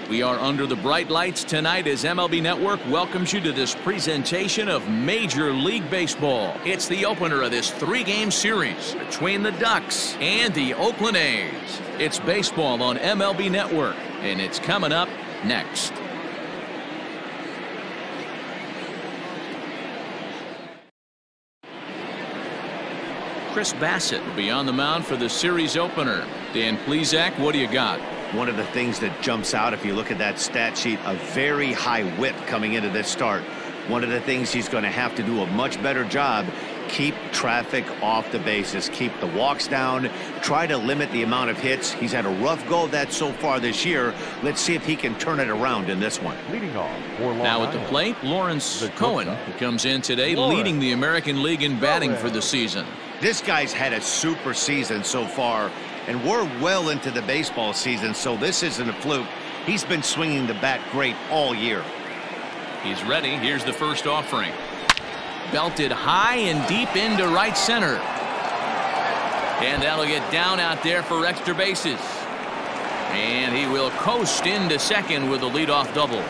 We are under the bright lights tonight as MLB Network welcomes you to this presentation of Major League Baseball. It's the opener of this three-game series between the Ducks and the Oakland A's. It's baseball on MLB Network, and it's coming up next. Chris Bassett will be on the mound for the series opener. Dan Plesac, what do you got? One of the things that jumps out if you look at that stat sheet, a very high whip coming into this start. One of the things he's going to have to do a much better job, keep traffic off the bases, keep the walks down, try to limit the amount of hits. He's had a rough go of that so far this year. Let's see if he can turn it around in this one. Now at the plate, Lawrence Cohen, who comes in today leading the American League in batting for the season. This guy's had a super season so far, and we're well into the baseball season, so this isn't a fluke. He's been swinging the bat great all year. He's ready. Here's the first offering. Belted high and deep into right center. And that'll get down out there for extra bases. And he will coast into second with a leadoff double.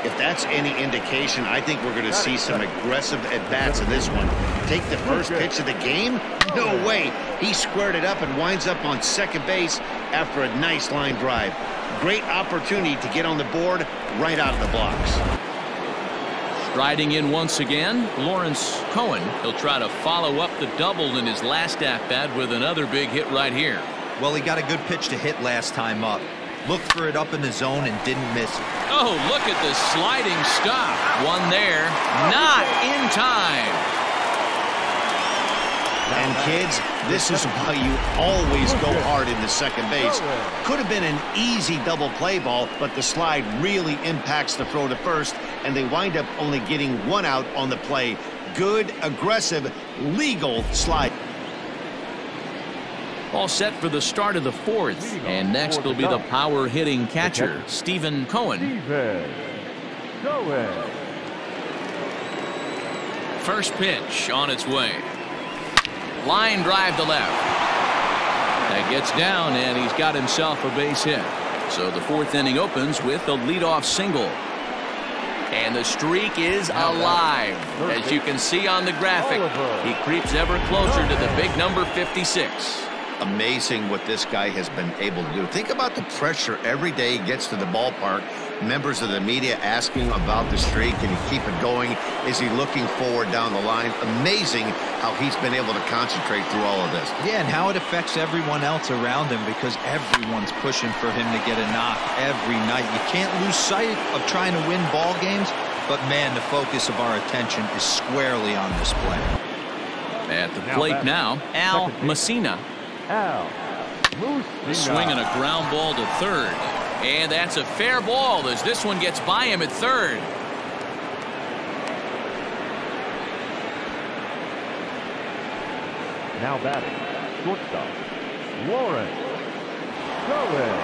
If that's any indication, I think we're going to see some aggressive at-bats in this one. Take the first pitch of the game? No way. He squared it up and winds up on second base after a nice line drive. Great opportunity to get on the board right out of the blocks. Striding in once again, Lawrence Cohen. He'll try to follow up the double in his last at-bat with another big hit right here. Well, he got a good pitch to hit last time up. Looked for it up in the zone and didn't miss it. Oh, look at the sliding stop. One there, not in time. And kids, this is why you always go hard into second base. Could have been an easy double play ball, but the slide really impacts the throw to first, and they wind up only getting one out on the play. Good, aggressive, legal slide. All set for the start of the fourth. And next will be the power-hitting catcher, Stephen Cohen. First pitch on its way. Line drive to left. That gets down, and he's got himself a base hit. So the fourth inning opens with a leadoff single. And the streak is alive. As you can see on the graphic, he creeps ever closer to the big number 56. Amazing what this guy has been able to do. Think about the pressure every day he gets to the ballpark. Members of the media asking about the streak. Can he keep it going? Is he looking forward down the line? Amazing how he's been able to concentrate through all of this. Yeah, and how it affects everyone else around him because everyone's pushing for him to get a knock every night. You can't lose sight of trying to win ball games, but man, the focus of our attention is squarely on this play. At the plate now, Al Messina. Swinging a ground ball to third. And that's a fair ball as this one gets by him at third. Now batting, shortstop, Lawrence Cohen.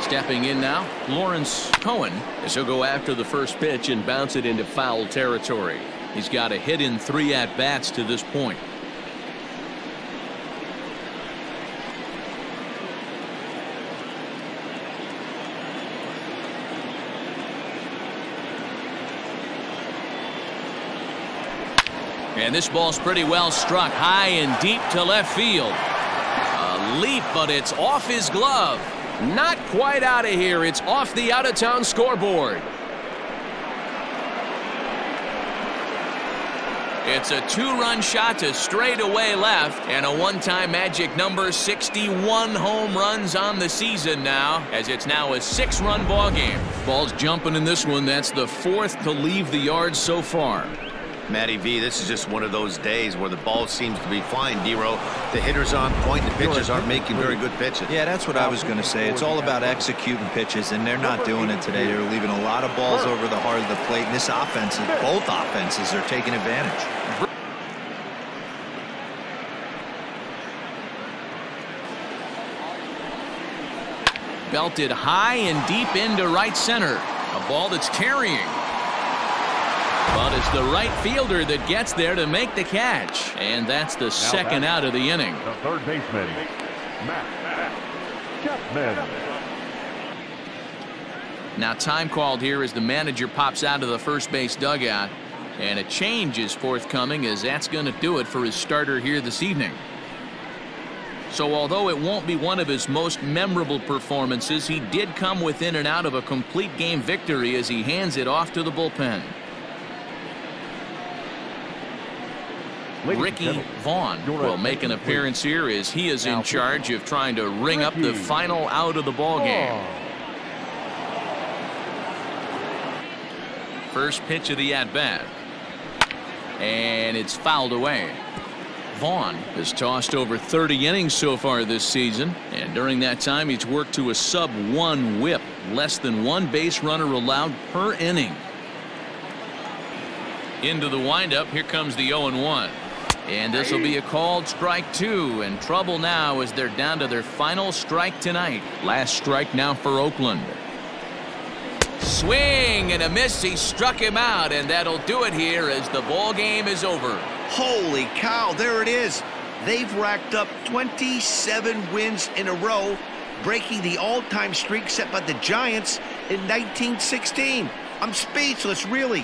Stepping in now, Lawrence Cohen, as he'll go after the first pitch and bounce it into foul territory. He's got a hit in 3 at-bats to this point. And this ball's pretty well struck high and deep to left field. A leap, but it's off his glove. Not quite out of here. It's off the out-of-town scoreboard. It's a 2-run shot to straightaway left, and a one-time magic number, 61 home runs on the season now, as it's now a 6-run ball game. Ball's jumping in this one. That's the 4th to leave the yard so far. Matty V, this is just one of those days where the ball seems to be flying, D-Row. The hitter's on point, the pitchers aren't making very good pitches. Yeah, that's what I was going to say. It's all about executing pitches, and they're not doing it today. They're leaving a lot of balls over the heart of the plate, and this offense, both offenses are taking advantage. Belted high and deep into right center. A ball that's carrying. But it's the right fielder that gets there to make the catch. And that's the second out of the inning. The third baseman, Matt Chapman. Now time called here as the manager pops out of the first base dugout. And a change is forthcoming, as that's going to do it for his starter here this evening. So although it won't be one of his most memorable performances, he did come within and out of a complete game victory as he hands it off to the bullpen. Ricky Vaughn will make an appearance here as he is in charge of trying to ring up the final out of the ball game. First pitch of the at-bat. And it's fouled away. Vaughn has tossed over 30 innings so far this season, and during that time he's worked to a sub-1 whip, less than one base runner allowed per inning. Into the windup, here comes the 0-1. And this will be a called strike 2, and trouble now as they're down to their final strike tonight. Last strike now for Oakland. Swing and a miss. He struck him out, and that'll do it here as the ball game is over. Holy cow, there it is. They've racked up 27 wins in a row, breaking the all-time streak set by the Giants in 1916. I'm speechless, really.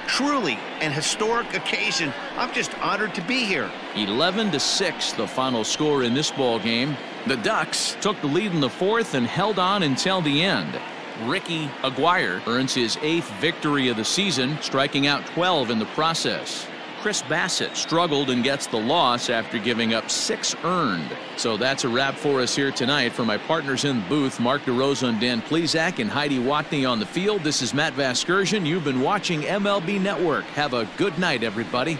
Truly an historic occasion. I'm just honored to be here. 11-6 the final score in this ball game. The Ducks took the lead in the fourth and held on until the end. Ricky Aguirre earns his 8th victory of the season, striking out 12 in the process. Chris Bassett struggled and gets the loss after giving up 6 earned. So that's a wrap for us here tonight. For my partners in the booth, Mark DeRosa and Dan Plesac, and Heidi Watney on the field, this is Matt Vasgersian. You've been watching MLB Network. Have a good night, everybody.